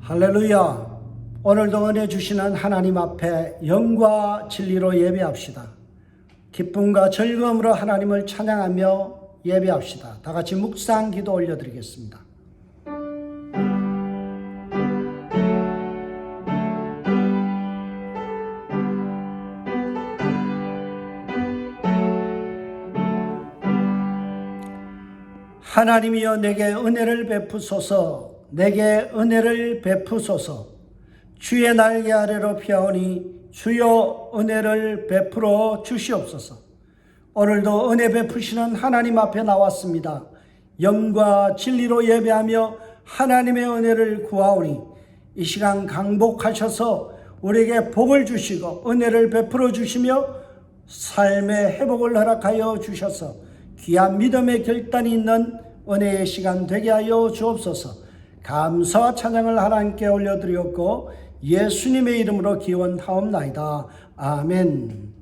할렐루야. 오늘도 은혜 주시는 하나님 앞에 영과 진리로 예배합시다. 기쁨과 즐거움으로 하나님을 찬양하며 예배합시다. 다 같이 묵상 기도 올려드리겠습니다. 하나님이여 내게 은혜를 베푸소서. 내게 은혜를 베푸소서. 주의 날개 아래로 피하오니 주여 은혜를 베풀어 주시옵소서. 오늘도 은혜 베푸시는 하나님 앞에 나왔습니다. 영과 진리로 예배하며 하나님의 은혜를 구하오니 이 시간 강복하셔서 우리에게 복을 주시고 은혜를 베풀어 주시며 삶의 회복을 허락하여 주셔서 귀한 믿음의 결단이 있는 은혜의 시간 되게 하여 주옵소서. 감사와 찬양을 하나님께 올려드렸고 예수님의 이름으로 기원하옵나이다. 아멘.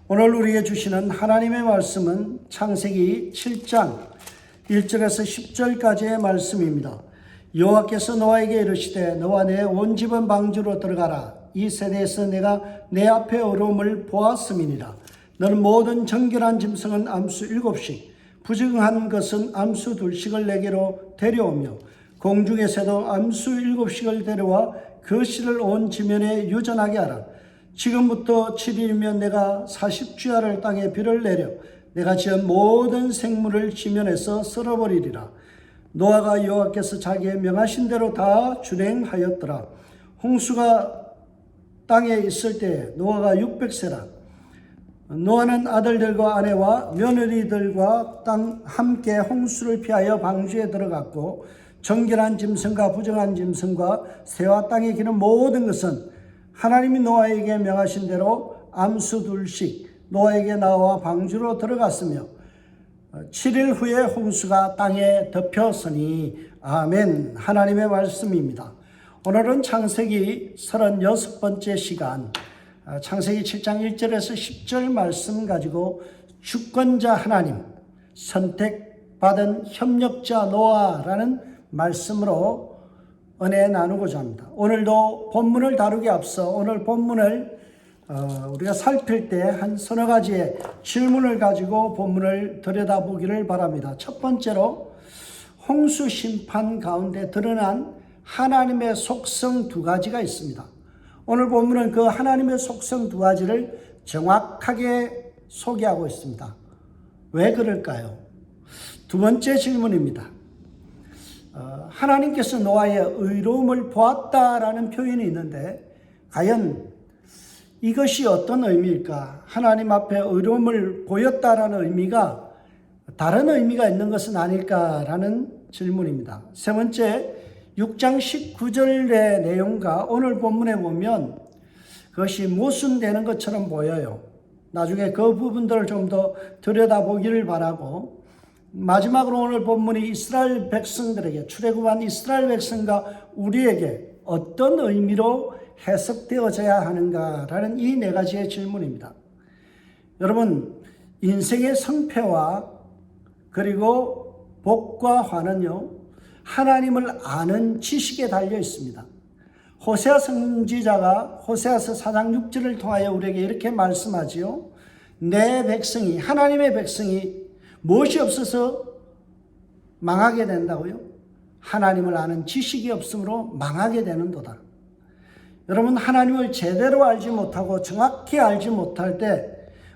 오늘 우리에게 주시는 하나님의 말씀은 창세기 7장 1절에서 10절까지의 말씀입니다. 여호와께서 노아에게 이르시되 너와 내 온 집은 방주로 들어가라. 이 세대에서 내가 내 앞에 어려움을 보았음이니라. 너는 모든 정결한 짐승은 암수 7씩 부정한 것은 암수 2씩을 내게로 데려오며 공중의 새도 암수 7씩을 데려와 그 씨를 온 지면에 유전하게 하라. 지금부터 7일이면 내가 40주야를 땅에 비를 내려 내가 지은 모든 생물을 지면에서 쓸어버리리라. 노아가 여호와께서 자기의 명하신 대로 다 준행하였더라. 홍수가 땅에 있을 때 노아가 600세라. 노아는 아들들과 아내와 며느리들과 함께 홍수를 피하여 방주에 들어갔고 정결한 짐승과 부정한 짐승과 새와 땅에 기는 모든 것은 하나님이 노아에게 명하신 대로 암수 2씩 노아에게 나와 방주로 들어갔으며 7일 후에 홍수가 땅에 덮였으니 아멘. 하나님의 말씀입니다. 오늘은 창세기 36번째 시간 창세기 7장 1절에서 10절 말씀 가지고 주권자 하나님, 선택받은 협력자 노아라는 말씀으로 은혜 나누고자 합니다. 오늘도 본문을 다루기 앞서 오늘 본문을 우리가 살필 때 한 서너 가지의 질문을 가지고 본문을 들여다보기를 바랍니다. 첫 번째로 홍수 심판 가운데 드러난 하나님의 속성 2가지가 있습니다. 오늘 본문은 그 하나님의 속성 2가지를 정확하게 소개하고 있습니다. 왜 그럴까요? 두 번째 질문입니다. 하나님께서 노아의 의로움을 보았다라는 표현이 있는데 과연 이것이 어떤 의미일까? 하나님 앞에 의로움을 보였다라는 의미가 다른 의미가 있는 것은 아닐까라는 질문입니다. 세 번째, 6장 19절의 내용과 오늘 본문에 보면 그것이 모순되는 것처럼 보여요. 나중에 그 부분들을 좀 더 들여다보기를 바라고 마지막으로 오늘 본문이 이스라엘 백성들에게 출애굽한 이스라엘 백성과 우리에게 어떤 의미로 해석되어져야 하는가라는 이 4가지의 질문입니다. 여러분, 인생의 성패와 그리고 복과 화는요, 하나님을 아는 지식에 달려 있습니다. 호세아 선지자가 호세아서 4장 6절을 통하여 우리에게 이렇게 말씀하지요. 내 백성이, 하나님의 백성이 무엇이 없어서 망하게 된다고요? 하나님을 아는 지식이 없으므로 망하게 되는도다. 여러분, 하나님을 제대로 알지 못하고 정확히 알지 못할 때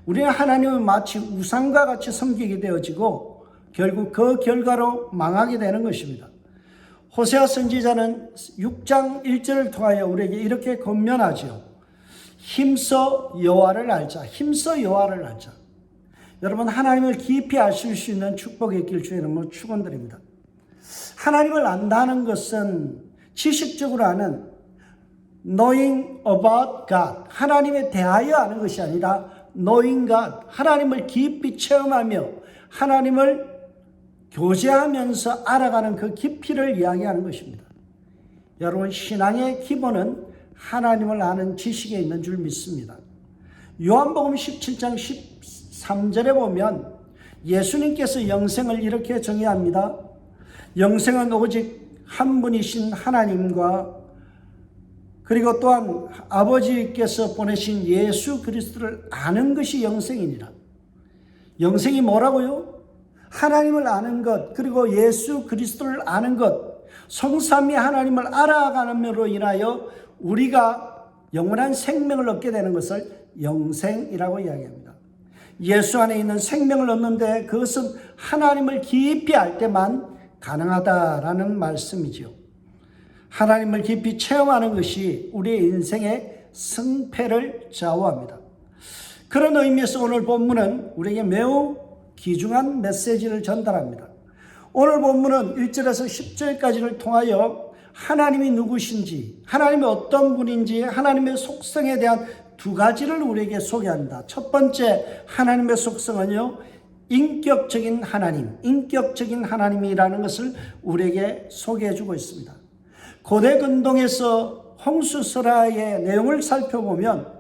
우리는 하나님을 마치 우상과 같이 섬기게 되어지고 결국 그 결과로 망하게 되는 것입니다. 호세아 선지자는 6장 1절을 통하여 우리에게 이렇게 권면하죠. 힘써 여호와를 알자. 힘써 여호와를 알자. 여러분, 하나님을 깊이 아실 수 있는 축복의 길 주의 이름으로 축원드립니다. 하나님을 안다는 것은 지식적으로 아는 knowing about God, 하나님에 대하여 아는 것이 아니라 knowing God, 하나님을 깊이 체험하며 하나님을 교제하면서 알아가는 그 깊이를 이야기하는 것입니다. 여러분, 신앙의 기본은 하나님을 아는 지식에 있는 줄 믿습니다. 요한복음 17장 13절에 보면 예수님께서 영생을 이렇게 정의합니다. 영생은 오직 한 분이신 하나님과 그리고 또한 아버지께서 보내신 예수 그리스도를 아는 것이 영생이니라. 영생이 뭐라고요? 하나님을 아는 것, 그리고 예수 그리스도를 아는 것, 성삼위 하나님을 알아가는으로 인하여 우리가 영원한 생명을 얻게 되는 것을 영생이라고 이야기합니다. 예수 안에 있는 생명을 얻는데 그것은 하나님을 깊이 알 때만 가능하다라는 말씀이지요. 하나님을 깊이 체험하는 것이 우리의 인생의 승패를 좌우합니다. 그런 의미에서 오늘 본문은 우리에게 매우 귀중한 메시지를 전달합니다. 오늘 본문은 1절에서 10절까지를 통하여 하나님이 누구신지, 하나님이 어떤 분인지, 하나님의 속성에 대한 두 가지를 우리에게 소개합니다. 첫 번째 하나님의 속성은요, 인격적인 하나님, 인격적인 하나님이라는 것을 우리에게 소개해 주고 있습니다. 고대 근동에서 홍수설화의 내용을 살펴보면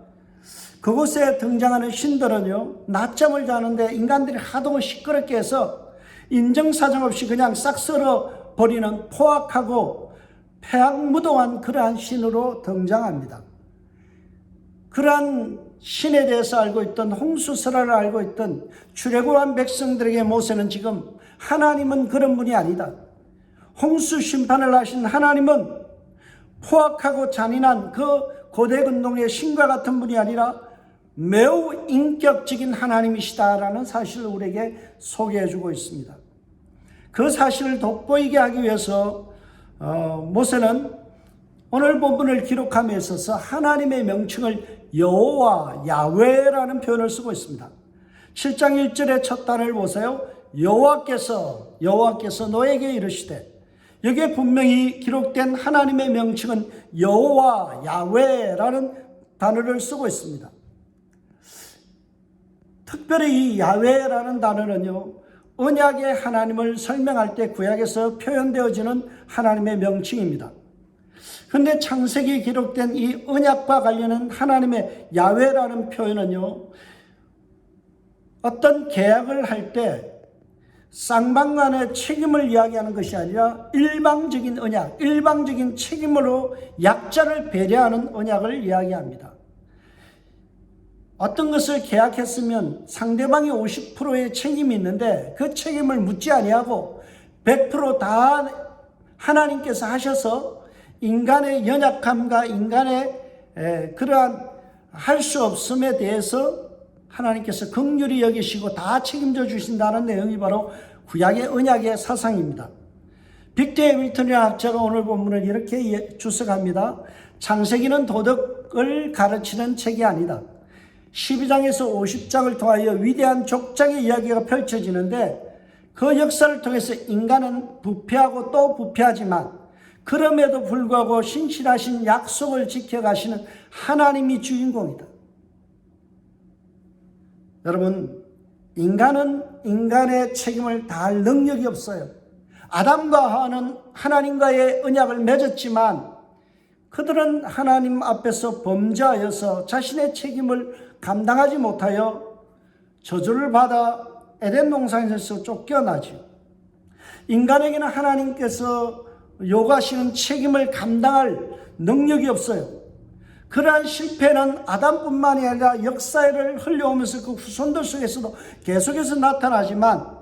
그곳에 등장하는 신들은요, 낮잠을 자는데 인간들이 하도 시끄럽게 해서 인정사정 없이 그냥 싹 썰어 버리는 포악하고 폐악무도한 그러한 신으로 등장합니다. 그러한 신에 대해서 알고 있던, 홍수설화를 알고 있던 출애굽한 백성들에게 모세는 지금 하나님은 그런 분이 아니다, 홍수 심판을 하신 하나님은 포악하고 잔인한 그 고대 근동의 신과 같은 분이 아니라 매우 인격적인 하나님이시다라는 사실을 우리에게 소개해 주고 있습니다. 그 사실을 돋보이게 하기 위해서 모세는 오늘 본문을 기록함에 있어서 하나님의 명칭을 여호와, 야훼라는 표현을 쓰고 있습니다. 7장 1절의 첫 단을 보세요. 여호와께서 너에게 이르시되, 여기에 분명히 기록된 하나님의 명칭은 여호와, 야훼라는 단어를 쓰고 있습니다. 특별히 이 야훼라는 단어는요, 언약의 하나님을 설명할 때 구약에서 표현되어지는 하나님의 명칭입니다. 그런데 창세기에 기록된 이 언약과 관련한 하나님의 야훼라는 표현은요, 어떤 계약을 할 때 쌍방간의 책임을 이야기하는 것이 아니라 일방적인 언약, 일방적인 책임으로 약자를 배려하는 언약을 이야기합니다. 어떤 것을 계약했으면 상대방이 50%의 책임이 있는데 그 책임을 묻지 아니하고 100% 하나님께서 하셔서 인간의 연약함과 인간의 그러한 할 수 없음에 대해서 하나님께서 긍휼히 여기시고 다 책임져 주신다는 내용이 바로 구약의 언약의 사상입니다. 빅터 해밀턴이라는 학자가 오늘 본문을 이렇게 주석합니다. 창세기는 도덕을 가르치는 책이 아니다. 12장에서 50장을 통하여 위대한 족장의 이야기가 펼쳐지는데 그 역사를 통해서 인간은 부패하고 또 부패하지만 그럼에도 불구하고 신실하신 약속을 지켜가시는 하나님이 주인공이다. 여러분, 인간은 인간의 책임을 다할 능력이 없어요. 아담과 하와는 하나님과의 언약을 맺었지만 그들은 하나님 앞에서 범죄하여서 자신의 책임을 감당하지 못하여 저주를 받아 에덴 동산에서 쫓겨나죠. 인간에게는 하나님께서 요구하시는 책임을 감당할 능력이 없어요. 그러한 실패는 아담뿐만이 아니라 역사를 흘려오면서 그 후손들 속에서도 계속해서 나타나지만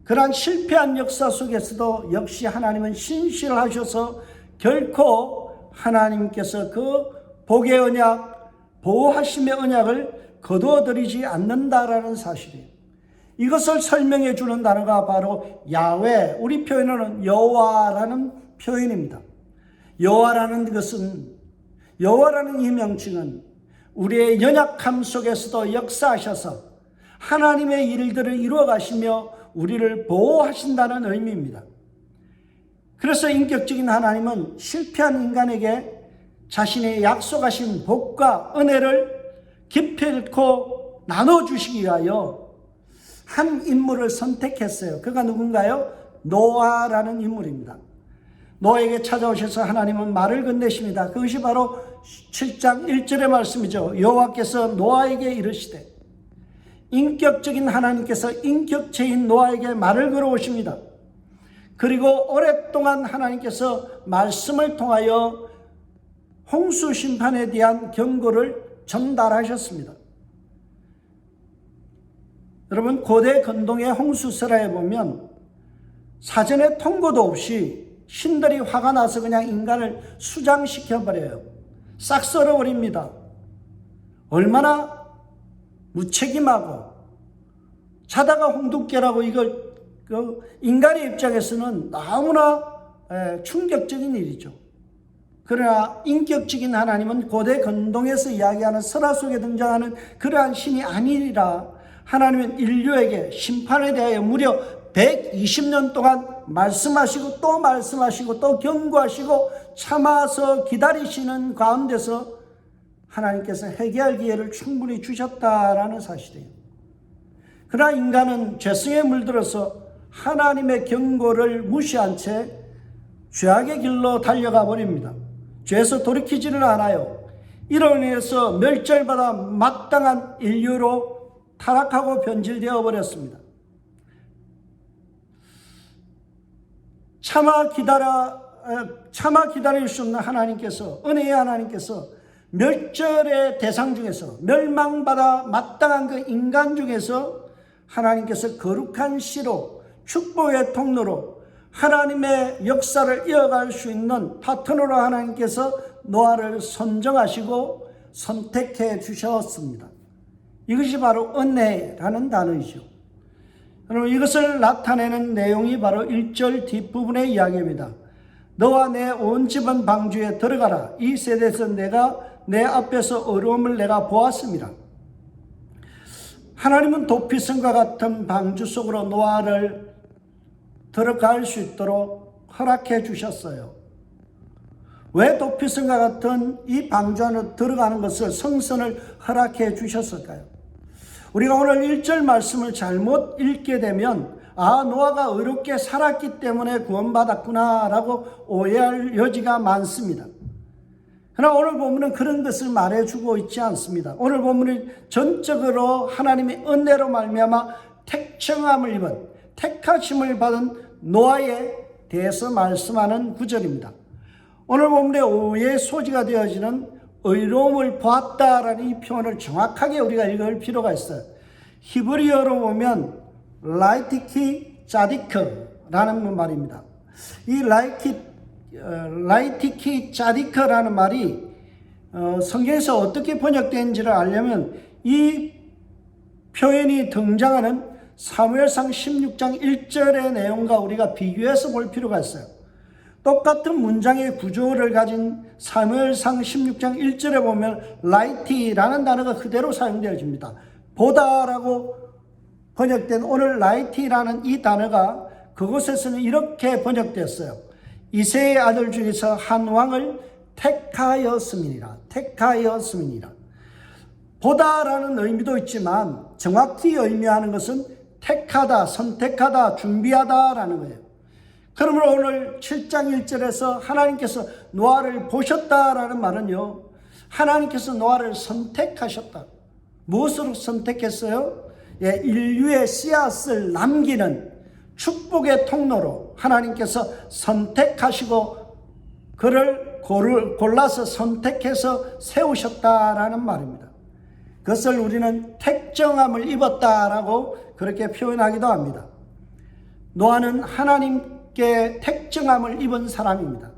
그러한 실패한 역사 속에서도 역시 하나님은 신실하셔서 결코 하나님께서 그 복의 언약, 보호하심의 언약을 거두어들이지 않는다라는 사실이에요. 이것을 설명해 주는 단어가 바로 야훼, 우리 표현으로는 여호와라는 표현입니다. 여호와라는 이 명칭은 우리의 연약함 속에서도 역사하셔서 하나님의 일들을 이루어 가시며 우리를 보호하신다는 의미입니다. 그래서 인격적인 하나님은 실패한 인간에게 자신의 약속하신 복과 은혜를 기필코 나눠주시기 위하여 한 인물을 선택했어요. 그가 누군가요? 노아라는 인물입니다. 노아에게 찾아오셔서 하나님은 말을 건네십니다. 그것이 바로 7장 1절의 말씀이죠. 여호와께서 노아에게 이르시되, 인격적인 하나님께서 인격체인 노아에게 말을 걸어오십니다. 그리고 오랫동안 하나님께서 말씀을 통하여 홍수 심판에 대한 경고를 전달하셨습니다. 여러분, 고대 근동의 홍수설화에 보면 사전에 통보도 없이 신들이 화가 나서 그냥 인간을 수장시켜버려요. 싹 썰어버립니다. 얼마나 무책임하고, 자다가 홍두깨라고 이걸 인간의 입장에서는 너무나 충격적인 일이죠. 그러나 인격적인 하나님은 고대 근동에서 이야기하는 설화 속에 등장하는 그러한 신이 아니라 하나님은 인류에게 심판에 대하여 무려 120년 동안 말씀하시고 또 말씀하시고 또 경고하시고 참아서 기다리시는 가운데서 하나님께서 회개할 기회를 충분히 주셨다라는 사실이에요. 그러나 인간은 죄성에 물들어서 하나님의 경고를 무시한 채 죄악의 길로 달려가 버립니다. 죄에서 돌이키지를 않아요. 이로 인해서 멸절받아 마땅한 인류로 타락하고 변질되어 버렸습니다. 차마 기다릴 수 없는 하나님께서, 은혜의 하나님께서 멸절의 대상 중에서, 멸망받아 마땅한 그 인간 중에서 하나님께서 거룩한 씨로, 축복의 통로로 하나님의 역사를 이어갈 수 있는 파트너로 하나님께서 노아를 선정하시고 선택해 주셨습니다. 이것이 바로 은혜라는 단어이죠. 여러분, 이것을 나타내는 내용이 바로 1절 뒷부분의 이야기입니다. 너와 내 온 집은 방주에 들어가라. 이 세대에서 내가 내 앞에서 어려움을 내가 보았습니다. 하나님은 도피성과 같은 방주 속으로 노아를 들어갈 수 있도록 허락해 주셨어요. 왜 도피성과 같은 이 방주 안으로 들어가는 것을, 성선을 허락해 주셨을까요? 우리가 오늘 1절 말씀을 잘못 읽게 되면 노아가 의롭게 살았기 때문에 구원받았구나 라고 오해할 여지가 많습니다. 그러나 오늘 본문은 그런 것을 말해주고 있지 않습니다. 오늘 본문은 전적으로 하나님의 은혜로 말미암아 택정함을 입은, 택하심을 받은 노아에 대해서 말씀하는 구절입니다. 오늘 본문의 오해의 소지가 되어지는 의로움을 보았다라는 이 표현을 정확하게 우리가 읽을 필요가 있어요. 히브리어로 보면 라이티키 짜디크라는 말입니다. 이 라이티키 짜디크라는 말이 성경에서 어떻게 번역된지를 알려면 이 표현이 등장하는 사무엘상 16장 1절의 내용과 우리가 비교해서 볼 필요가 있어요. 똑같은 문장의 구조를 가진 사무엘상 16장 1절에 보면 라이티라는 단어가 그대로 사용되어집니다. 보다라고 번역된 오늘 라이티라는 이 단어가 그곳에서는 이렇게 번역되었어요. 이새의 아들 중에서 한 왕을 택하였음이니라. 보다라는 의미도 있지만 정확히 의미하는 것은 택하다, 선택하다, 준비하다라는 거예요. 그러므로 오늘 7장 1절에서 하나님께서 노아를 보셨다라는 말은요, 하나님께서 노아를 선택하셨다. 무엇으로 선택했어요? 인류의 씨앗을 남기는 축복의 통로로 하나님께서 선택하시고 그를 골라서 선택해서 세우셨다라는 말입니다. 그것을 우리는 택정함을 입었다라고 그렇게 표현하기도 합니다. 노아는 하나님께 택정함을 입은 사람입니다.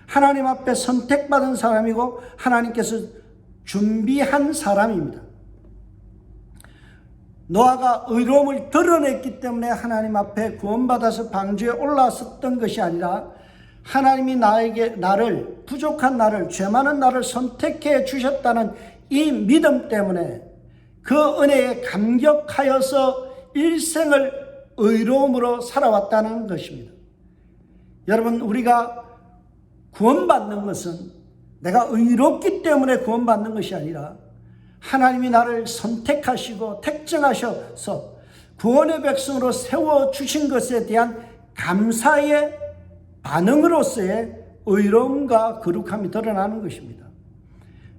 하나님 앞에 선택받은 사람이고 하나님께서 준비한 사람입니다. 노아가 의로움을 드러냈기 때문에 하나님 앞에 구원받아서 방주에 올라섰던 것이 아니라 하나님이 나를, 부족한 나를, 죄 많은 나를 선택해 주셨다는 이 믿음 때문에 그 은혜에 감격하여서 일생을 의로움으로 살아왔다는 것입니다. 여러분, 우리가 구원받는 것은 내가 의롭기 때문에 구원받는 것이 아니라 하나님이 나를 선택하시고 택정하셔서 구원의 백성으로 세워주신 것에 대한 감사의 반응으로서의 의로움과 거룩함이 드러나는 것입니다.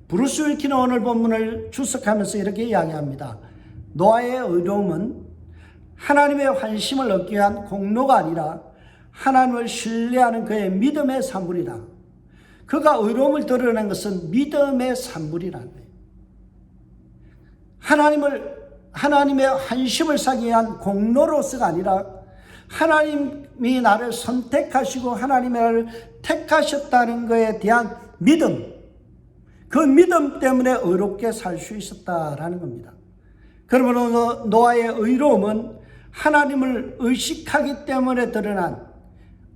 브루스 윌키는 오늘 본문을 주석하면서 이렇게 이야기합니다. 노아의 의로움은 하나님의 환심을 얻기 위한 공로가 아니라 하나님을 신뢰하는 그의 믿음의 산물이다. 그가 의로움을 드러낸 것은 믿음의 산물이라는 거예요. 하나님의 환심을 사기 위한 공로로서가 아니라 하나님이 나를 선택하시고 하나님이 나를 택하셨다는 것에 대한 믿음, 그 믿음 때문에 의롭게 살 수 있었다라는 겁니다. 그러므로 노아의 의로움은 하나님을 의식하기 때문에 드러난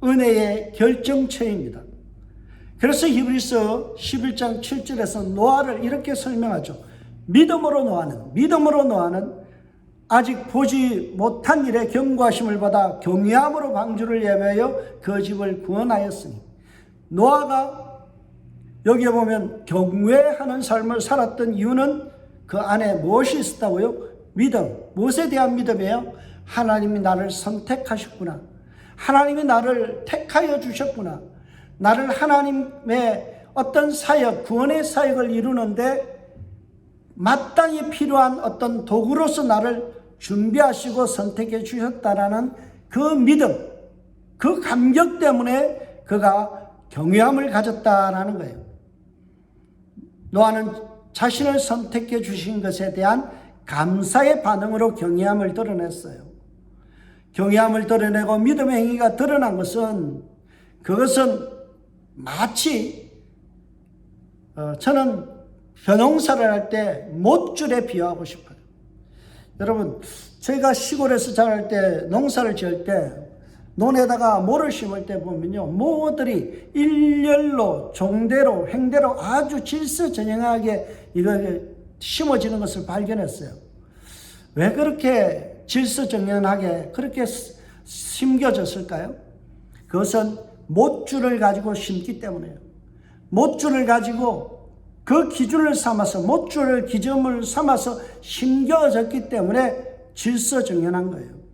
은혜의 결정체입니다. 그래서 히브리서 11장 7절에서 노아를 이렇게 설명하죠. 믿음으로 노아는 아직 보지 못한 일에 경고하심을 받아 경외함으로 방주를 예배하여 그 집을 구원하였으니, 노아가 여기에 보면 경외하는 삶을 살았던 이유는 그 안에 무엇이 있었다고요? 믿음. 무엇에 대한 믿음이에요? 하나님이 나를 선택하셨구나. 하나님이 나를 택하여 주셨구나. 나를 하나님의 어떤 사역, 구원의 사역을 이루는데 마땅히 필요한 어떤 도구로서 나를 준비하시고 선택해 주셨다라는 그 믿음, 그 감격 때문에 그가 경외함을 가졌다라는 거예요. 노아는 자신을 선택해 주신 것에 대한 감사의 반응으로 경외함을 드러냈어요. 경외함을 드러내고 믿음의 행위가 드러난 것은, 그것은 마치 저는 벼농사를 할 때 못줄에 비유하고 싶어요. 여러분, 저희가 시골에서 자랄 때, 농사를 지을 때 논에다가 모를 심을 때 보면요, 모들이 일렬로 종대로 횡대로 아주 질서정연하게 이거 심어지는 것을 발견했어요. 왜 그렇게 질서정연하게 그렇게 심겨졌을까요? 그것은 못줄을 가지고 심기 때문에요. 못줄을 가지고 그 기준을 삼아서, 못줄을 기점을 삼아서 심겨졌기 때문에 질서정연한 거예요.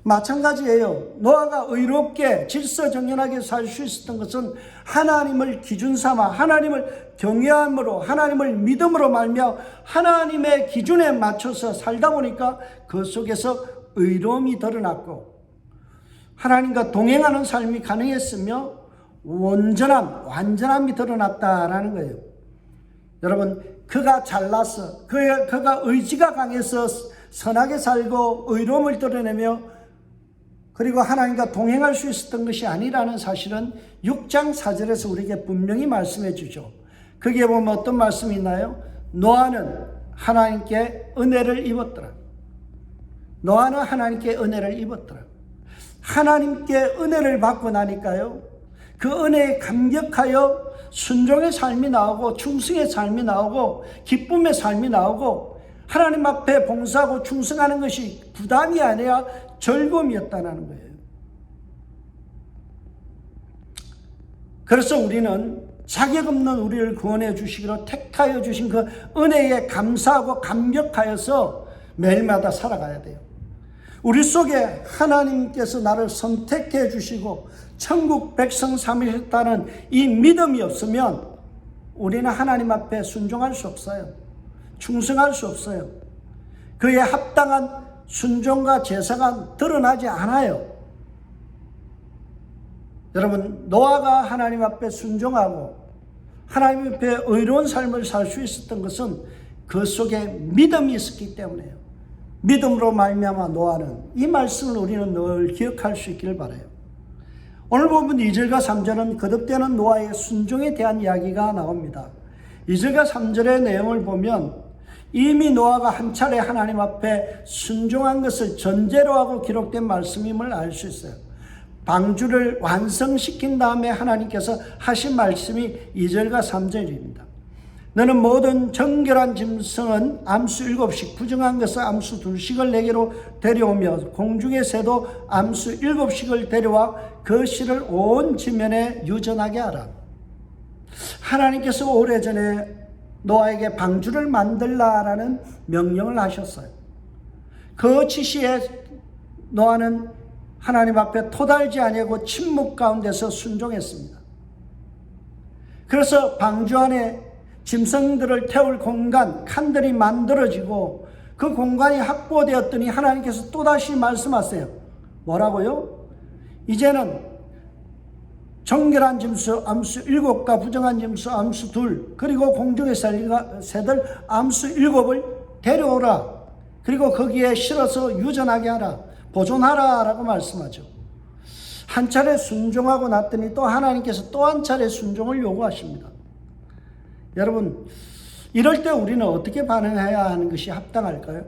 마찬가지예요. 노아가 의롭게 질서정연하게 살 수 있었던 것은 하나님을 기준 삼아 하나님을 경외함으로, 하나님을 믿음으로 말며 하나님의 기준에 맞춰서 살다 보니까 그 속에서 의로움이 드러났고 하나님과 동행하는 삶이 가능했으며 완전함이 드러났다라는 거예요. 여러분, 그가 잘나서, 그가 의지가 강해서 선하게 살고 의로움을 드러내며 그리고 하나님과 동행할 수 있었던 것이 아니라는 사실은 6장 4절에서 우리에게 분명히 말씀해 주죠. 거기에 보면 어떤 말씀이 있나요? 노아는 하나님께 은혜를 입었더라. 노아는 하나님께 은혜를 입었더라. 하나님께 은혜를 받고 나니까요, 그 은혜에 감격하여 순종의 삶이 나오고 충성의 삶이 나오고 기쁨의 삶이 나오고 하나님 앞에 봉사하고 충성하는 것이 부담이 아니라 즐거움이었다는 거예요. 그래서 우리는 자격 없는 우리를 구원해 주시기로 택하여 주신 그 은혜에 감사하고 감격하여서 매일마다 살아가야 돼요. 우리 속에 하나님께서 나를 선택해 주시고 천국 백성 삼으셨다는 이 믿음이 없으면 우리는 하나님 앞에 순종할 수 없어요. 충성할 수 없어요. 그에 합당한 순종과 제사가 드러나지 않아요. 여러분, 노아가 하나님 앞에 순종하고 하나님 앞에 의로운 삶을 살 수 있었던 것은 그 속에 믿음이 있었기 때문에요. 믿음으로 말미암아 노아는, 이 말씀을 우리는 늘 기억할 수 있기를 바라요. 오늘 보면 2절과 3절은 거듭되는 노아의 순종에 대한 이야기가 나옵니다. 2절과 3절의 내용을 보면 이미 노아가 한 차례 하나님 앞에 순종한 것을 전제로 하고 기록된 말씀임을 알 수 있어요. 방주를 완성시킨 다음에 하나님께서 하신 말씀이 2절과 3절입니다. 너는 모든 정결한 짐승은 암수 7씩, 부정한 것은 암수 2씩을 내게로 데려오며 공중의 새도 암수 7씩을 데려와 그 씨를 온 지면에 유전하게 하라. 하나님께서 오래전에 노아에게 방주를 만들라라는 명령을 하셨어요. 그 지시에 노아는 하나님 앞에 토달지 아니하고 침묵 가운데서 순종했습니다. 그래서 방주 안에 짐승들을 태울 공간, 칸들이 만들어지고 그 공간이 확보되었더니 하나님께서 또다시 말씀하세요. 뭐라고요? 이제는 정결한 짐승 암수 7과 부정한 짐승 암수 2, 그리고 공중의 새들 암수 7을 데려오라. 그리고 거기에 실어서 유전하게 하라. 보존하라 라고 말씀하죠. 한 차례 순종하고 났더니 또 하나님께서 또 한 차례 순종을 요구하십니다. 여러분, 이럴 때 우리는 어떻게 반응해야 하는 것이 합당할까요?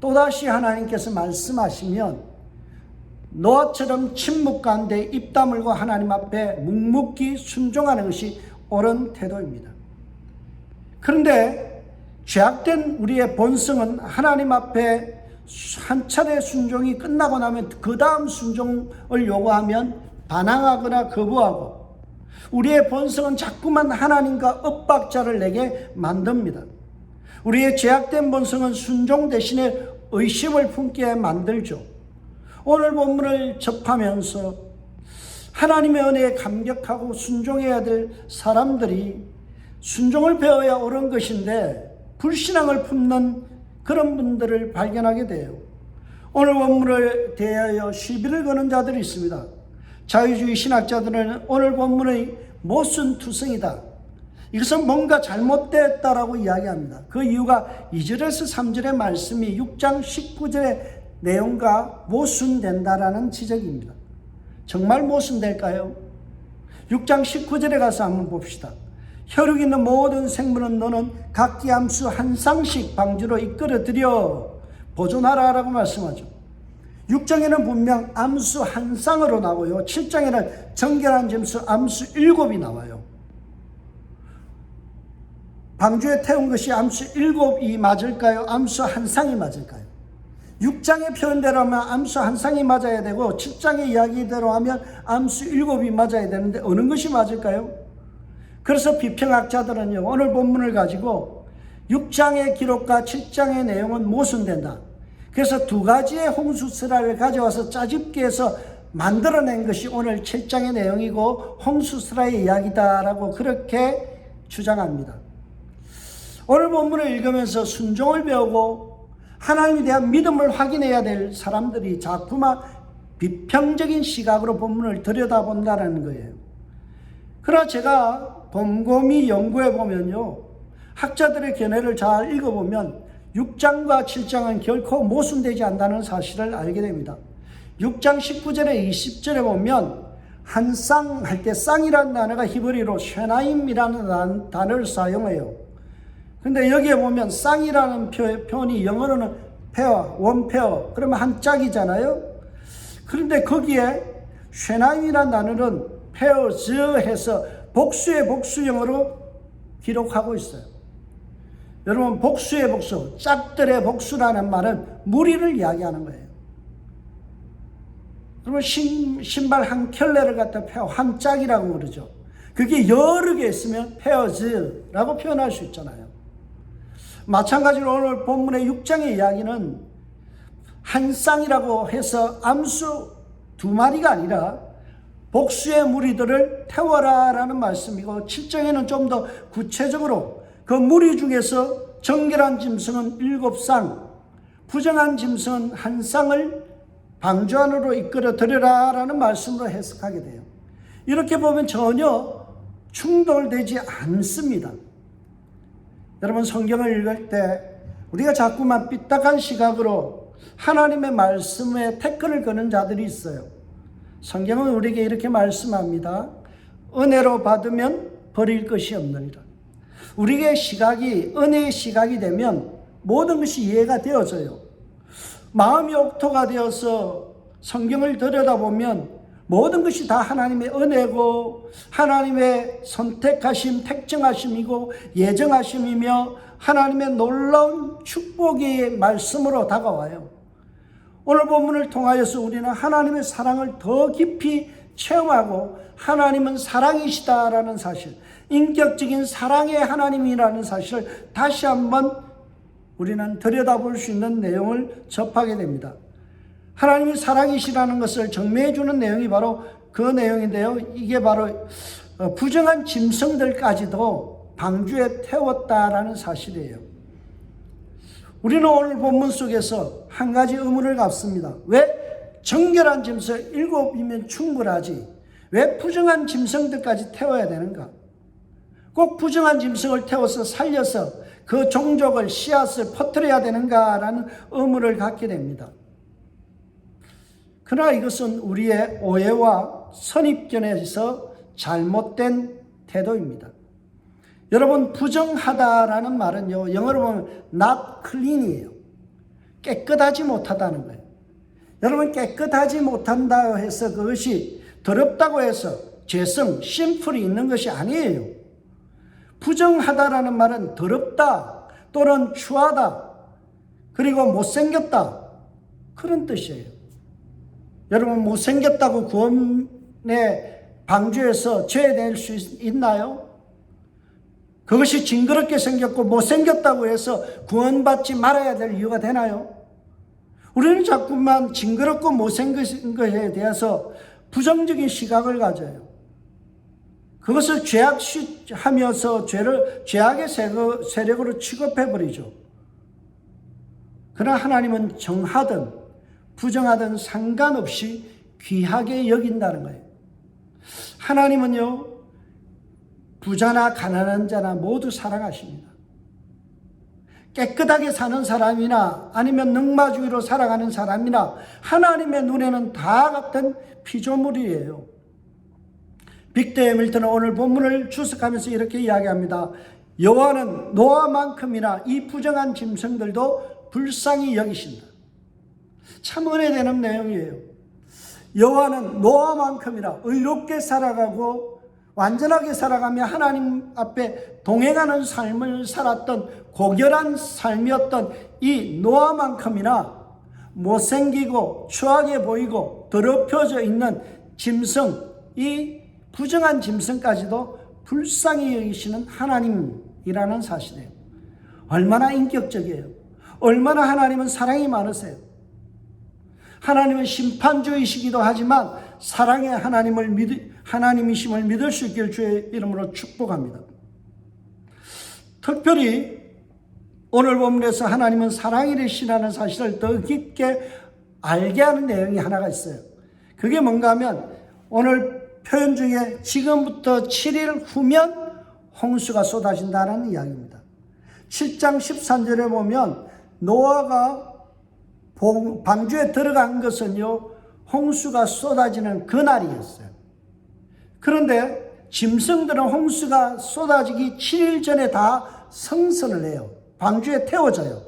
또다시 하나님께서 말씀하시면 노아처럼 침묵 가운데 입 다물고 하나님 앞에 묵묵히 순종하는 것이 옳은 태도입니다. 그런데 죄악된 우리의 본성은 하나님 앞에 한 차례 순종이 끝나고 나면 그 다음 순종을 요구하면 반항하거나 거부하고, 우리의 본성은 자꾸만 하나님과 엇박자를 내게 만듭니다. 우리의 죄악된 본성은 순종 대신에 의심을 품게 만들죠. 오늘 본문을 접하면서 하나님의 은혜에 감격하고 순종해야 될 사람들이 순종을 배워야 옳은 것인데 불신앙을 품는 그런 분들을 발견하게 돼요. 오늘 본문을 대하여 시비를 거는 자들이 있습니다. 자유주의 신학자들은 오늘 본문의 모순투성이다, 이것은 뭔가 잘못됐다라고 이야기합니다. 그 이유가 2절에서 3절의 말씀이 6장 19절의 내용과 모순된다라는 지적입니다. 정말 모순될까요? 6장 19절에 가서 한번 봅시다. 혈육 있는 모든 생물은 너는 각기 암수 한 쌍씩 방주로 이끌어들여 보존하라 라고 말씀하죠. 6장에는 분명 암수 한 쌍으로 나오고요, 7장에는 정결한 짐승 암수 7이 나와요. 방주에 태운 것이 암수 7이 맞을까요? 암수 한 쌍이 맞을까요? 6장의 표현대로 하면 암수 한 쌍이 맞아야 되고 7장의 이야기대로 하면 암수 7이 맞아야 되는데 어느 것이 맞을까요? 그래서 비평학자들은요, 오늘 본문을 가지고 6장의 기록과 7장의 내용은 모순된다. 그래서 두 가지의 홍수스라를 가져와서 짜집기해서 만들어낸 것이 오늘 7장의 내용이고 홍수스라의 이야기다라고 그렇게 주장합니다. 오늘 본문을 읽으면서 순종을 배우고 하나님에 대한 믿음을 확인해야 될 사람들이 자꾸만 비평적인 시각으로 본문을 들여다본다는 거예요. 그러나 제가 곰곰이 연구해 보면요, 학자들의 견해를 잘 읽어보면 6장과 7장은 결코 모순되지 않는다는 사실을 알게 됩니다. 6장 19절에 20절에 보면 한 쌍 할 때 쌍이라는 단어가 히브리로 쉐나임이라는 단어를 사용해요. 근데 여기에 보면 쌍이라는 표현이 영어로는 페어, 원페어, 그러면 한 짝이잖아요. 그런데 거기에 쉐나임이라는 단어는 페어즈 해서 복수의 복수형으로 기록하고 있어요. 여러분, 복수의 복수, 짝들의 복수라는 말은 무리를 이야기하는 거예요. 그러면 신발 한 켤레를 갖다 페어, 한 짝이라고 그러죠. 그게 여러 개 있으면 페어즈라고 표현할 수 있잖아요. 마찬가지로 오늘 본문의 6장의 이야기는 한 쌍이라고 해서 암수 2마리가 아니라 복수의 무리들을 태워라 라는 말씀이고, 7장에는 좀 더 구체적으로 그 무리 중에서 정결한 짐승은 7쌍, 부정한 짐승은 한 쌍을 방주 안으로 이끌어 들여라 라는 말씀으로 해석하게 돼요. 이렇게 보면 전혀 충돌되지 않습니다. 여러분, 성경을 읽을 때 우리가 자꾸만 삐딱한 시각으로 하나님의 말씀에 태클을 거는 자들이 있어요. 성경은 우리에게 이렇게 말씀합니다. 은혜로 받으면 버릴 것이 없느니라. 우리의 시각이 은혜의 시각이 되면 모든 것이 이해가 되어져요. 마음이 옥토가 되어서 성경을 들여다보면 모든 것이 다 하나님의 은혜고 하나님의 선택하심, 택정하심이고 예정하심이며 하나님의 놀라운 축복의 말씀으로 다가와요. 오늘 본문을 통하여서 우리는 하나님의 사랑을 더 깊이 체험하고 하나님은 사랑이시다라는 사실, 인격적인 사랑의 하나님이라는 사실을 다시 한번 우리는 들여다볼 수 있는 내용을 접하게 됩니다. 하나님이 사랑이시라는 것을 증명해 주는 내용이 바로 그 내용인데요. 이게 바로 부정한 짐승들까지도 방주에 태웠다라는 사실이에요. 우리는 오늘 본문 속에서 한 가지 의문을 갖습니다. 왜 정결한 짐승 7이면 충분하지 왜 부정한 짐승들까지 태워야 되는가? 꼭 부정한 짐승을 태워서 살려서 그 종족을 씨앗을 퍼뜨려야 되는가라는 의문을 갖게 됩니다. 그러나 이것은 우리의 오해와 선입견에서 잘못된 태도입니다. 여러분, 부정하다라는 말은요, 영어로 보면 not clean이에요. 깨끗하지 못하다는 거예요. 여러분, 깨끗하지 못한다 해서 그것이 더럽다고 해서 죄성, 심플이 있는 것이 아니에요. 부정하다라는 말은 더럽다 또는 추하다 그리고 못생겼다 그런 뜻이에요. 여러분, 못생겼다고 구원의 방주에서 죄낼 수 있나요? 그것이 징그럽게 생겼고 못생겼다고 해서 구원받지 말아야 될 이유가 되나요? 우리는 자꾸만 징그럽고 못생긴 것에 대해서 부정적인 시각을 가져요. 그것을 죄악하면서 죄악의 세력으로 취급해버리죠. 그러나 하나님은 정하든 부정하든 상관없이 귀하게 여긴다는 거예요. 하나님은요, 부자나 가난한 자나 모두 사랑하십니다. 깨끗하게 사는 사람이나 아니면 능마주의로 살아가는 사람이나 하나님의 눈에는 다 같은 피조물이에요. 빅터 해밀턴은 오늘 본문을 주석하면서 이렇게 이야기합니다. 여호와는 노아만큼이나 이 부정한 짐승들도 불쌍히 여기신다. 참 은혜되는 내용이에요. 여호와는 노아만큼이나 의롭게 살아가고 완전하게 살아가며 하나님 앞에 동행하는 삶을 살았던 고결한 삶이었던 이 노아만큼이나 못생기고 추하게 보이고 더럽혀져 있는 짐승, 이 부정한 짐승까지도 불쌍히 여기시는 하나님이라는 사실이에요. 얼마나 인격적이에요. 얼마나 하나님은 사랑이 많으세요. 하나님은 심판주이시기도 하지만 사랑의 하나님이심을 믿을 수 있기를 주의 이름으로 축복합니다. 특별히 오늘 본문에서 하나님은 사랑이시라는 사실을 더 깊게 알게 하는 내용이 하나가 있어요. 그게 뭔가 하면 오늘 표현 중에 지금부터 7일 후면 홍수가 쏟아진다는 이야기입니다. 7장 13절에 보면 노아가 방주에 들어간 것은요, 홍수가 쏟아지는 그날이었어요. 그런데 짐승들은 홍수가 쏟아지기 7일 전에 다 성선을 해요. 방주에 태워져요.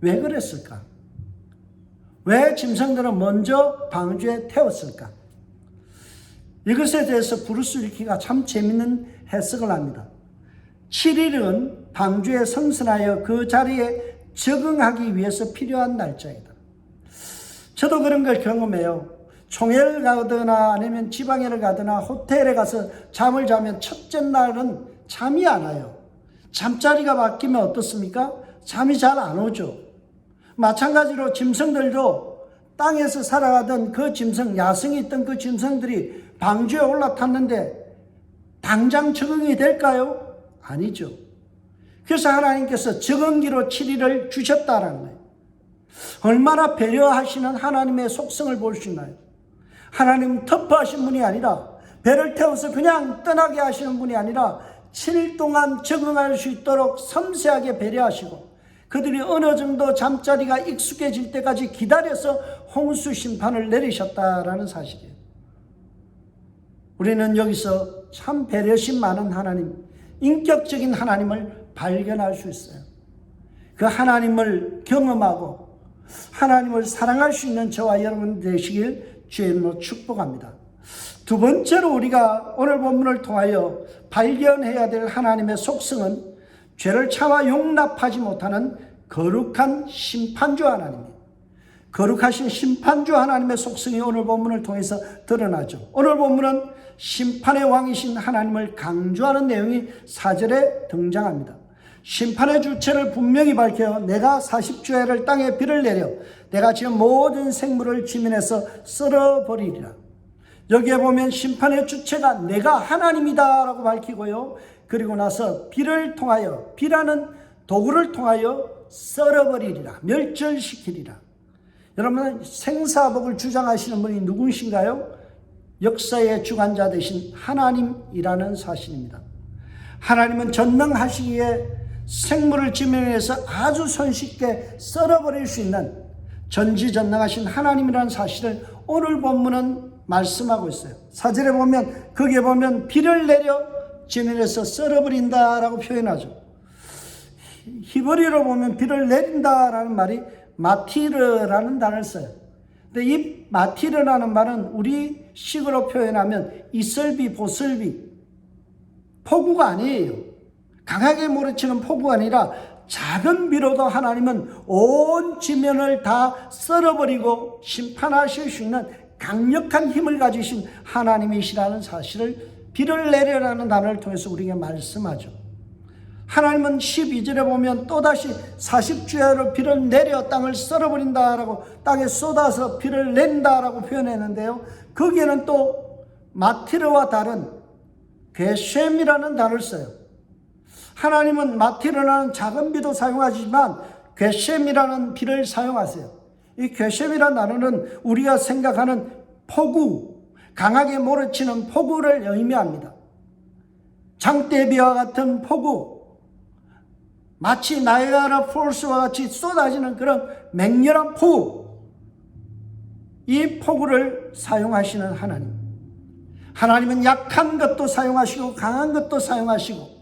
왜 그랬을까? 왜 짐승들은 먼저 방주에 태웠을까? 이것에 대해서 브루스 위키가 참 재밌는 해석을 합니다. 7일은 방주에 성선하여 그 자리에 적응하기 위해서 필요한 날짜이다. 저도 그런 걸 경험해요. 총회를 가거나 아니면 지방에를 가거나 호텔에 가서 잠을 자면 첫째 날은 잠이 안 와요. 잠자리가 바뀌면 어떻습니까? 잠이 잘 안 오죠. 마찬가지로 짐승들도 땅에서 살아가던 그 짐승, 야생에 있던 그 짐승들이 방주에 올라탔는데 당장 적응이 될까요? 아니죠. 그래서 하나님께서 적응기로 7일을 주셨다라는 거예요. 얼마나 배려하시는 하나님의 속성을 볼 수 있나요? 하나님은 터프하신 분이 아니라 배를 태워서 그냥 떠나게 하시는 분이 아니라 7일 동안 적응할 수 있도록 섬세하게 배려하시고 그들이 어느 정도 잠자리가 익숙해질 때까지 기다려서 홍수 심판을 내리셨다라는 사실이에요. 우리는 여기서 참 배려심 많은 하나님, 인격적인 하나님을 발견할 수 있어요. 그 하나님을 경험하고 하나님을 사랑할 수 있는 저와 여러분 되시길 주의 이름으로 축복합니다. 두 번째로 우리가 오늘 본문을 통하여 발견해야 될 하나님의 속성은 죄를 참아 용납하지 못하는 거룩한 심판주 하나님이에요. 거룩하신 심판주 하나님의 속성이 오늘 본문을 통해서 드러나죠. 오늘 본문은 심판의 왕이신 하나님을 강조하는 내용이 4절에 등장합니다. 심판의 주체를 분명히 밝혀 내가 40주야를 땅에 비를 내려 내가 지은 모든 생물을 지면에서 썰어버리리라. 여기에 보면 심판의 주체가 내가 하나님이다 라고 밝히고요. 그리고 나서 비를 통하여, 비라는 도구를 통하여 썰어버리리라, 멸절시키리라. 여러분, 생사복을 주장하시는 분이 누구신가요? 역사의 주관자 되신 하나님이라는 사실입니다. 하나님은 전능하시기에 생물을 지면에서 아주 손쉽게 썰어버릴 수 있는 전지전능하신 하나님이라는 사실을 오늘 본문은 말씀하고 있어요. 4절에 보면, 거기에 보면 비를 내려 지면에서 썰어버린다라고 표현하죠. 히브리어로 보면 비를 내린다라는 말이 마티르라는 단어를 써요. 근데 이 마티르라는 말은 우리 식으로 표현하면 이슬비, 보슬비, 폭우가 아니에요. 강하게 몰아치는 폭우가 아니라 작은 비로도 하나님은 온 지면을 다 썰어버리고 심판하실 수 있는 강력한 힘을 가지신 하나님이시라는 사실을 비를 내려라는 단어를 통해서 우리에게 말씀하죠. 하나님은 12절에 보면 또다시 40주야로 비를 내려 땅을 썰어버린다라고, 땅에 쏟아서 비를 낸다라고 표현했는데요, 거기에는 또 마티르와 다른 괴셈이라는 단어를 써요. 하나님은 마티르라는 작은 비도 사용하시지만 괴셈이라는 비를 사용하세요. 이 괴셈이라는 단어는 우리가 생각하는 폭우, 강하게 몰아치는 폭우를 의미합니다. 장대비와 같은 폭우, 마치 나이아가라 폴스와 같이 쏟아지는 그런 맹렬한 폭우, 이 폭우를 사용하시는 하나님. 하나님은 약한 것도 사용하시고 강한 것도 사용하시고,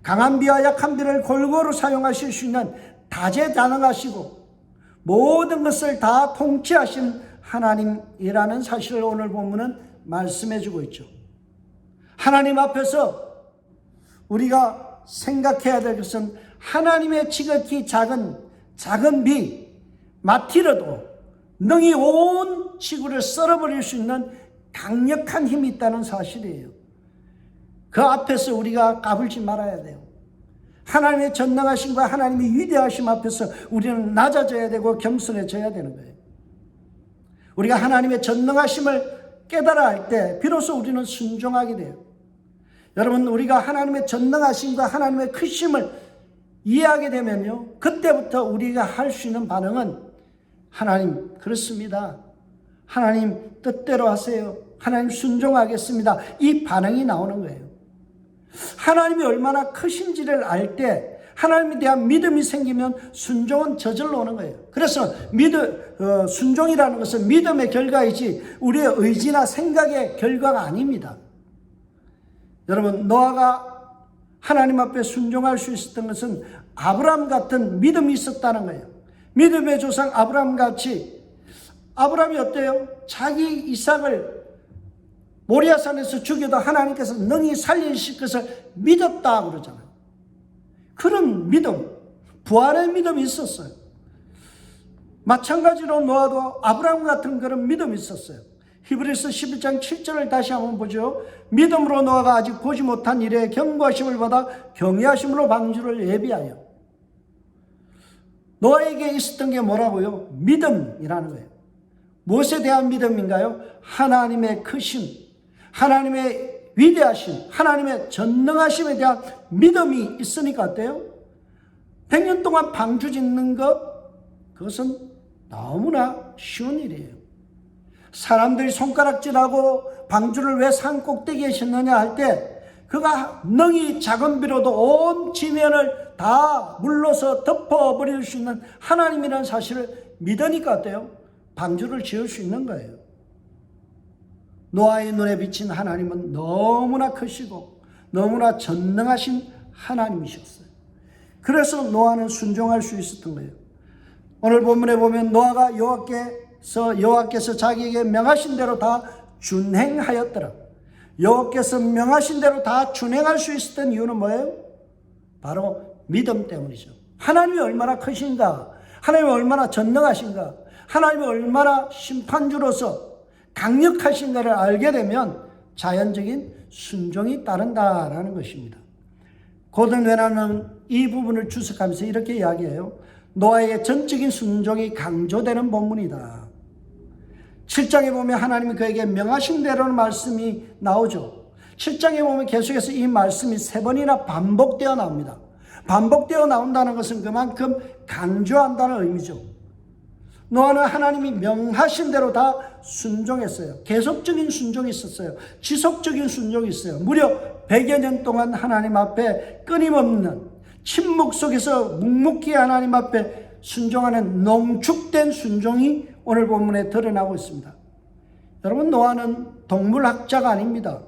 강한 비와 약한 비를 골고루 사용하실 수 있는 다재다능하시고 모든 것을 다 통치하신 하나님이라는 사실을 오늘 본문은 말씀해 주고 있죠. 하나님 앞에서 우리가 생각해야 될 것은 하나님의 지극히 작은 비, 마티르도 능히 온 지구를 썰어버릴 수 있는 강력한 힘이 있다는 사실이에요. 그 앞에서 우리가 까불지 말아야 돼요. 하나님의 전능하심과 하나님의 위대하심 앞에서 우리는 낮아져야 되고 겸손해져야 되는 거예요. 우리가 하나님의 전능하심을 깨달아 할 때 비로소 우리는 순종하게 돼요. 여러분, 우리가 하나님의 전능하심과 하나님의 크심을 이해하게 되면요, 그때부터 우리가 할 수 있는 반응은 하나님, 그렇습니다. 하나님 뜻대로 하세요. 하나님 순종하겠습니다. 이 반응이 나오는 거예요. 하나님이 얼마나 크신지를 알 때 하나님에 대한 믿음이 생기면 순종은 저절로 오는 거예요. 그래서 순종이라는 것은 믿음의 결과이지 우리의 의지나 생각의 결과가 아닙니다. 여러분, 노아가 하나님 앞에 순종할 수 있었던 것은 아브라함 같은 믿음이 있었다는 거예요. 믿음의 조상 아브라함 같이, 아브라함이 어때요? 자기 이삭을 모리아산에서 죽여도 하나님께서 능히 살리실 것을 믿었다 그러잖아요. 그런 믿음, 부활의 믿음이 있었어요. 마찬가지로 노아도 아브라함 같은 그런 믿음이 있었어요. 히브리서 11장 7절을 다시 한번 보죠. 믿음으로 노아가 아직 보지 못한 일에 경고하심을 받아 경외하심으로 방주를 예비하여. 노아에게 있었던 게 뭐라고요? 믿음이라는 거예요. 무엇에 대한 믿음인가요? 하나님의 크심, 하나님의 위대하심, 하나님의 전능하심에 대한 믿음이 있으니까 어때요? 100년 동안 방주 짓는 것, 그것은 너무나 쉬운 일이에요. 사람들이 손가락질하고 방주를 왜 산 꼭대기에 셨느냐 할 때, 그가 능히 작은 비로도 온 지면을 다 물러서 덮어버릴 수 있는 하나님이라는 사실을 믿으니까 어때요? 방주를 지을 수 있는 거예요. 노아의 눈에 비친 하나님은 너무나 크시고 너무나 전능하신 하나님이셨어요. 그래서 노아는 순종할 수 있었던 거예요. 오늘 본문에 보면 노아가 여호와께서 자기에게 명하신 대로 다 준행하였더라. 여호와께서 명하신 대로 다 준행할 수 있었던 이유는 뭐예요? 바로 믿음 때문이죠. 하나님이 얼마나 크신가, 하나님이 얼마나 전능하신가, 하나님이 얼마나 심판주로서 강력하신가를 알게 되면 자연적인 순종이 따른다라는 것입니다. 고든 웨나는 이 부분을 주석하면서 이렇게 이야기해요. 노아의 전적인 순종이 강조되는 본문이다. 7장에 보면 하나님이 그에게 명하신 대로는 말씀이 나오죠. 7장에 보면 계속해서 이 말씀이 3번이나 반복되어 나옵니다. 반복되어 나온다는 것은 그만큼 강조한다는 의미죠. 노아는 하나님이 명하신 대로 다 순종했어요. 계속적인 순종이 있었어요. 지속적인 순종이 있어요. 무려 100여 년 동안 하나님 앞에 끊임없는 침묵 속에서 묵묵히 하나님 앞에 순종하는 농축된 순종이 오늘 본문에 드러나고 있습니다. 여러분, 노아는 동물학자가 아닙니다.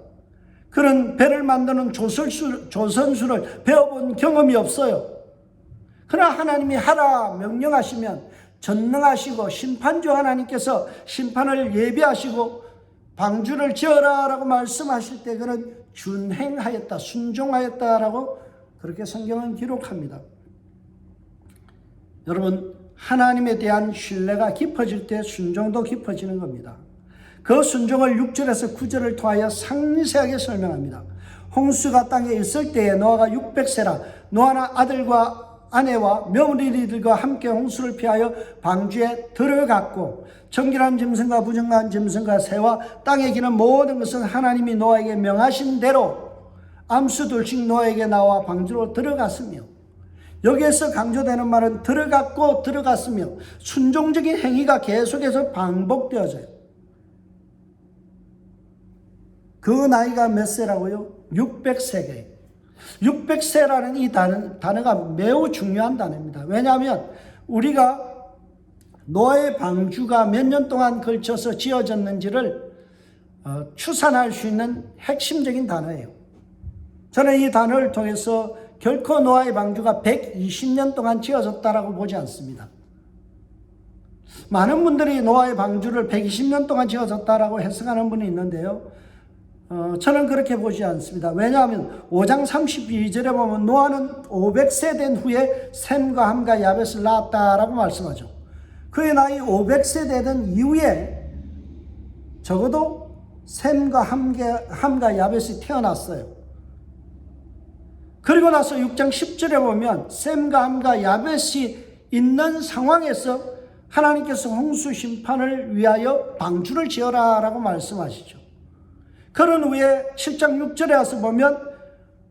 그런 배를 만드는 조선수를 배워본 경험이 없어요. 그러나 하나님이 하라 명령하시면 전능하시고 심판주 하나님께서 심판을 예비하시고 방주를 지어라라고 말씀하실 때 그는 준행하였다, 순종하였다라고 그렇게 성경은 기록합니다. 여러분, 하나님에 대한 신뢰가 깊어질 때 순종도 깊어지는 겁니다. 그 순종을 6절에서 9절을 통하여 상세하게 설명합니다. 홍수가 땅에 있을 때에 노아가 600세라 노아는 아들과 아내와 며느리들과 함께 홍수를 피하여 방주에 들어갔고 정결한 짐승과 부정한 짐승과 새와 땅에 기는 모든 것은 하나님이 노아에게 명하신 대로 암수 둘씩 노아에게 나와 방주로 들어갔으며, 여기에서 강조되는 말은 들어갔고 들어갔으며 순종적인 행위가 계속해서 반복되어져요. 그 나이가 몇 세라고요? 600세계. 600세라는 이 단어가 매우 중요한 단어입니다. 왜냐하면 우리가 노아의 방주가 몇 년 동안 걸쳐서 지어졌는지를 추산할 수 있는 핵심적인 단어예요. 저는 이 단어를 통해서 결코 노아의 방주가 120년 동안 지어졌다라고 보지 않습니다. 많은 분들이 노아의 방주를 120년 동안 지어졌다라고 해석하는 분이 있는데요. 저는 그렇게 보지 않습니다. 왜냐하면 5장 32절에 보면 노아는 500세 된 후에 셈과 함과 야벳을 낳았다라고 말씀하죠. 그의 나이 500세 되던 이후에 적어도 셈과 함과 야벳이 태어났어요. 그리고 나서 6장 10절에 보면 셈과 함과 야벳이 있는 상황에서 하나님께서 홍수 심판을 위하여 방주를 지어라 라고 말씀하시죠. 그런 후에 7장 6절에 와서 보면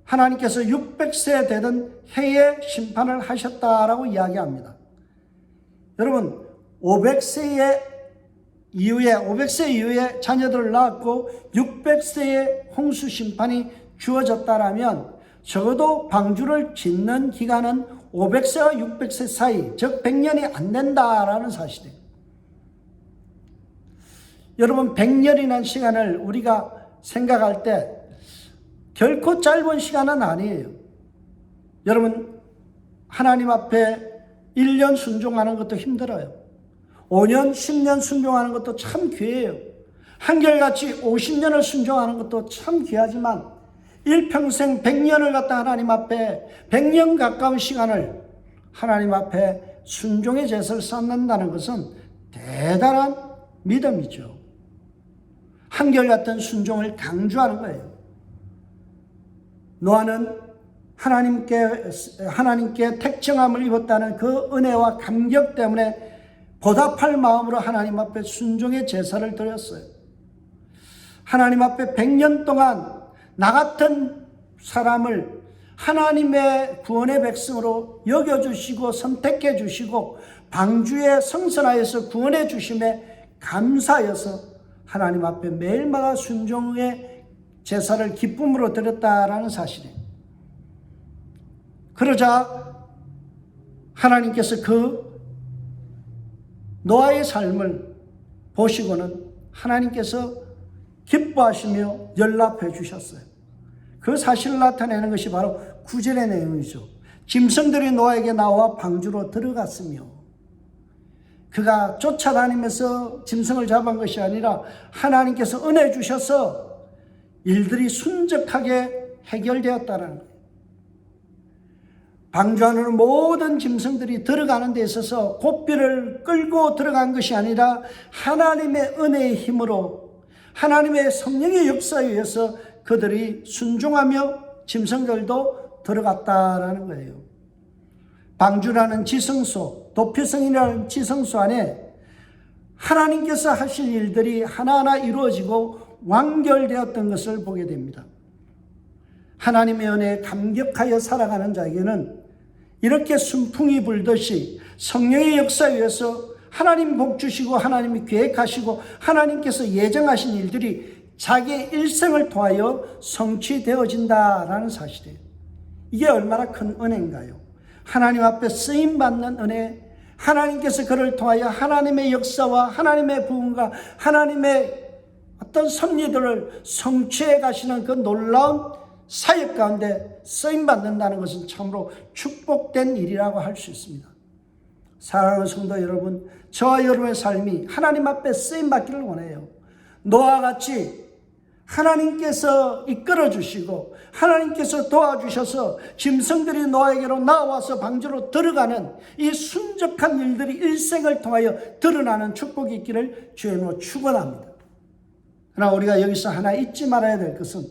하나님께서 600세 되던 해에 심판을 하셨다라고 이야기합니다. 여러분, 500세 이후에 자녀들을 낳았고 600세에 홍수 심판이 주어졌다라면 적어도 방주를 짓는 기간은 500세와 600세 사이, 즉 100년이 안 된다라는 사실이에요. 여러분, 100년이라는 시간을 우리가 생각할 때 결코 짧은 시간은 아니에요. 여러분, 하나님 앞에 1년 순종하는 것도 힘들어요. 5년, 10년 순종하는 것도 참 귀해요. 한결같이 50년을 순종하는 것도 참 귀하지만 일평생 100년을 갖다 하나님 앞에 100년 가까운 시간을 하나님 앞에 순종의 제사를 쌓는다는 것은 대단한 믿음이죠. 한결같은 순종을 강조하는 거예요. 노아는 하나님께 택정함을 입었다는 그 은혜와 감격 때문에 보답할 마음으로 하나님 앞에 순종의 제사를 드렸어요. 하나님 앞에 100년 동안 나 같은 사람을 하나님의 구원의 백성으로 여겨주시고 선택해 주시고 방주에 성선하여서 구원해 주심에 감사하여서 하나님 앞에 매일마다 순종의 제사를 기쁨으로 드렸다라는 사실이에요. 그러자 하나님께서 그 노아의 삶을 보시고는 하나님께서 기뻐하시며 연락해 주셨어요. 그 사실을 나타내는 것이 바로 9절의 내용이죠. 짐승들이 노아에게 나와 방주로 들어갔으며, 그가 쫓아다니면서 짐승을 잡은 것이 아니라 하나님께서 은혜 주셔서 일들이 순적하게 해결되었다는 거예요. 방주 안으로 모든 짐승들이 들어가는 데 있어서 고삐를 끌고 들어간 것이 아니라 하나님의 은혜의 힘으로, 하나님의 성령의 역사에 의해서 그들이 순종하며 짐승들도 들어갔다라는 거예요. 방주라는 지성소, 도피성이라는 지성소 안에 하나님께서 하실 일들이 하나하나 이루어지고 완결되었던 것을 보게 됩니다. 하나님의 은혜에 감격하여 살아가는 자에게는 이렇게 순풍이 불듯이 성령의 역사에 의해서 하나님 복 주시고 하나님이 계획하시고 하나님께서 예정하신 일들이 자기의 일생을 통하여 성취되어진다라는 사실이에요. 이게 얼마나 큰 은혜인가요? 하나님 앞에 쓰임받는 은혜, 하나님께서 그를 통하여 하나님의 역사와 하나님의 부흥과 하나님의 어떤 섭리들을 성취해 가시는 그 놀라운 사역 가운데 쓰임받는다는 것은 참으로 축복된 일이라고 할 수 있습니다. 사랑하는 성도 여러분, 저와 여러분의 삶이 하나님 앞에 쓰임받기를 원해요. 노아와 같이 하나님께서 이끌어 주시고 하나님께서 도와주셔서 짐승들이 노아에게로 나와서 방주로 들어가는 이 순적한 일들이 일생을 통하여 드러나는 축복이 있기를 주의 이름으로 축원합니다. 그러나 우리가 여기서 하나 잊지 말아야 될 것은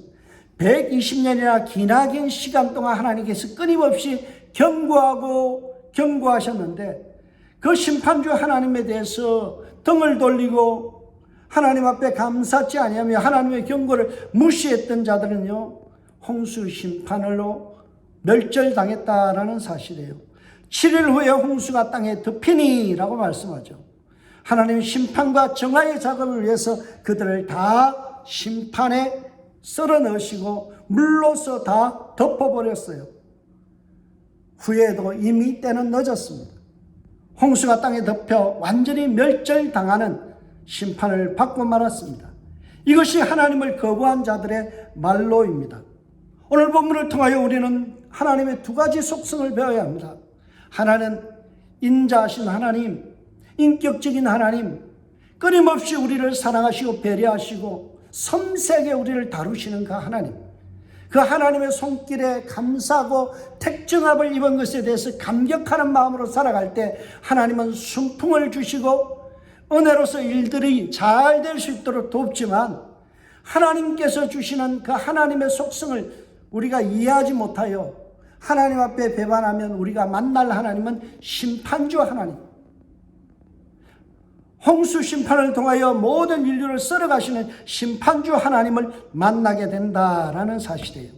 120년이나 기나긴 시간 동안 하나님께서 끊임없이 경고하셨는데 그 심판주 하나님에 대해서 등을 돌리고 하나님 앞에 감사치 아니하며 하나님의 경고를 무시했던 자들은요, 홍수 심판으로 멸절당했다라는 사실이에요. 7일 후에 홍수가 땅에 덮이니라고 말씀하죠. 하나님 심판과 정화의 작업을 위해서 그들을 다 심판에 썰어 넣으시고 물로서 다 덮어버렸어요. 후에도 이미 때는 늦었습니다. 홍수가 땅에 덮여 완전히 멸절당하는 심판을 받고 말았습니다. 이것이 하나님을 거부한 자들의 말로입니다. 오늘 본문을 통하여 우리는 하나님의 두 가지 속성을 배워야 합니다. 하나는 인자하신 하나님, 인격적인 하나님, 끊임없이 우리를 사랑하시고 배려하시고 섬세하게 우리를 다루시는 그 하나님, 그 하나님의 손길에 감사하고 택정합을 입은 것에 대해서 감격하는 마음으로 살아갈 때 하나님은 순풍을 주시고 은혜로서 일들이 잘 될 수 있도록 돕지만, 하나님께서 주시는 그 하나님의 속성을 우리가 이해하지 못하여 하나님 앞에 배반하면 우리가 만날 하나님은 심판주 하나님, 홍수 심판을 통하여 모든 인류를 썰어가시는 심판주 하나님을 만나게 된다라는 사실이에요.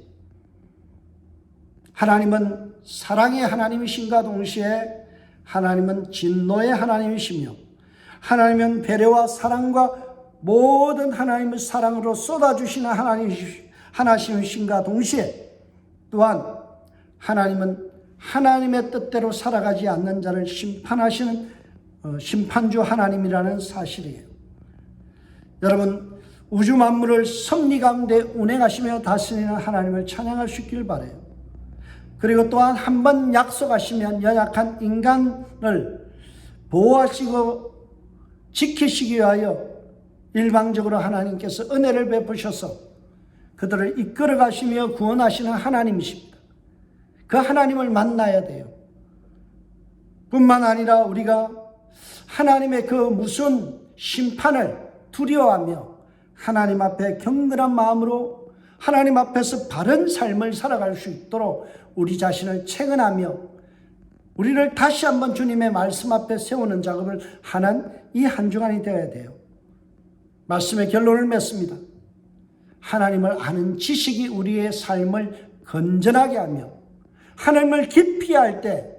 하나님은 사랑의 하나님이신가 동시에 하나님은 진노의 하나님이시며, 하나님은 배려와 사랑과 모든 하나님의 사랑으로 쏟아주시는 하나님이신가 동시에 또한 하나님은 하나님의 뜻대로 살아가지 않는 자를 심판하시는 심판주 하나님이라는 사실이에요. 여러분, 우주 만물을 섭리 가운데 운행하시며 다스리는 하나님을 찬양할 수 있길 바라요. 그리고 또한 한 번 약속하시면 연약한 인간을 보호하시고 지키시기 위하여 일방적으로 하나님께서 은혜를 베푸셔서 그들을 이끌어 가시며 구원하시는 하나님이십니다. 그 하나님을 만나야 돼요. 뿐만 아니라 우리가 하나님의 그 무슨 심판을 두려워하며 하나님 앞에 경건한 마음으로 하나님 앞에서 바른 삶을 살아갈 수 있도록 우리 자신을 채근하며 우리를 다시 한번 주님의 말씀 앞에 세우는 작업을 하는 이 한 주간이 되어야 돼요. 말씀의 결론을 맺습니다. 하나님을 아는 지식이 우리의 삶을 건전하게 하며 하나님을 깊이 알 때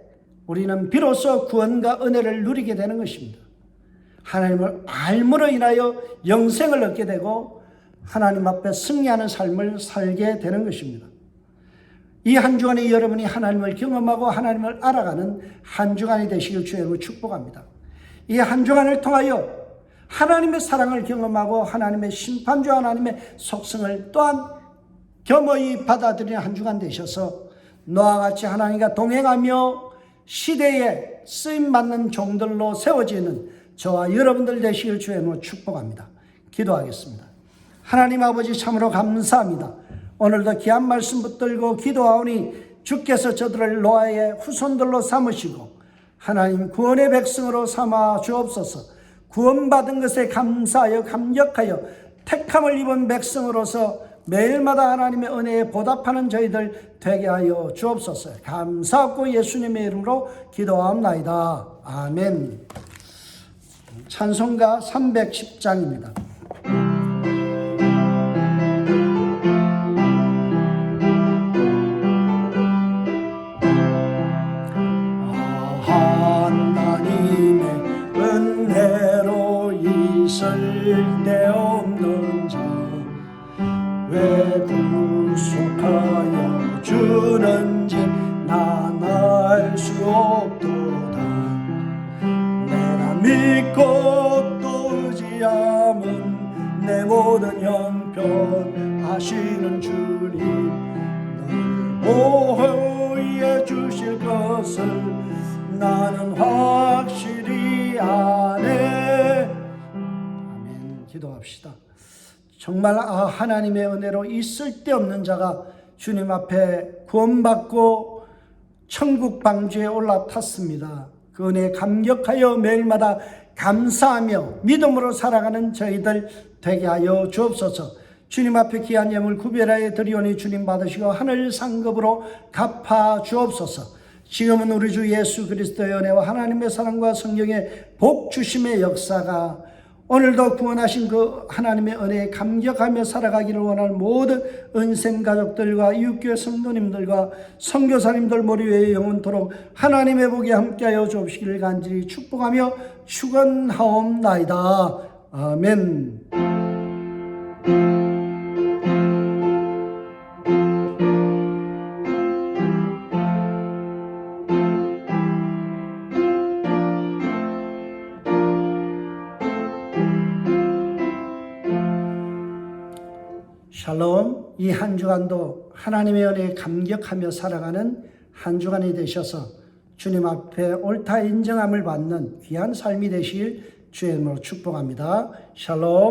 우리는 비로소 구원과 은혜를 누리게 되는 것입니다. 하나님을 알므로 인하여 영생을 얻게 되고 하나님 앞에 승리하는 삶을 살게 되는 것입니다. 이 한 주간에 여러분이 하나님을 경험하고 하나님을 알아가는 한 주간이 되시길 주님으로 축복합니다. 이 한 주간을 통하여 하나님의 사랑을 경험하고 하나님의 심판주 하나님의 속성을 또한 겸허히 받아들이는 한 주간 되셔서 노아와 같이 하나님과 동행하며 시대에 쓰임받는 종들로 세워지는 저와 여러분들 되시길 주님으로 축복합니다. 기도하겠습니다. 하나님 아버지, 참으로 감사합니다. 오늘도 귀한 말씀 붙들고 기도하오니 주께서 저들을 노아의 후손들로 삼으시고 하나님 구원의 백성으로 삼아 주옵소서. 구원받은 것에 감사하여 감격하여 택함을 입은 백성으로서 매일마다 하나님의 은혜에 보답하는 저희들 되게 하여 주옵소서. 감사하고 예수님의 이름으로 기도하옵나이다. 아멘. 찬송가 310장입니다. 하나님의 주는지 난 알 수 없도다. 내가 믿고 또 의지함은 내 모든 형편 아시는 주님, 늘 보호해 주실 것을 나는 확실히 아네. 아멘. 기도합시다. 정말 하나님의 은혜로 이 쓸데없는 자가 주님 앞에 구원받고 천국 방주에 올라탔습니다. 그 은혜에 감격하여 매일마다 감사하며 믿음으로 살아가는 저희들 되게 하여 주옵소서. 주님 앞에 귀한 예물 구별하여 드리오니 주님 받으시고 하늘 상급으로 갚아 주옵소서. 지금은 우리 주 예수 그리스도의 은혜와 하나님의 사랑과 성령의 복 주심의 역사가 오늘도 구원하신 그 하나님의 은혜에 감격하며 살아가기를 원하는 모든 은샘 가족들과 이웃교회 성도님들과 선교사님들 머리 위에 영원토록 하나님의 복이 함께하여 주옵시기를 간절히 축복하며 축원하옵나이다. 아멘. 샬롬. 이 한 주간도 하나님의 은혜에 감격하며 살아가는 한 주간이 되셔서 주님 앞에 옳다 인정함을 받는 귀한 삶이 되시길 주의 이름으로 축복합니다. 샬롬.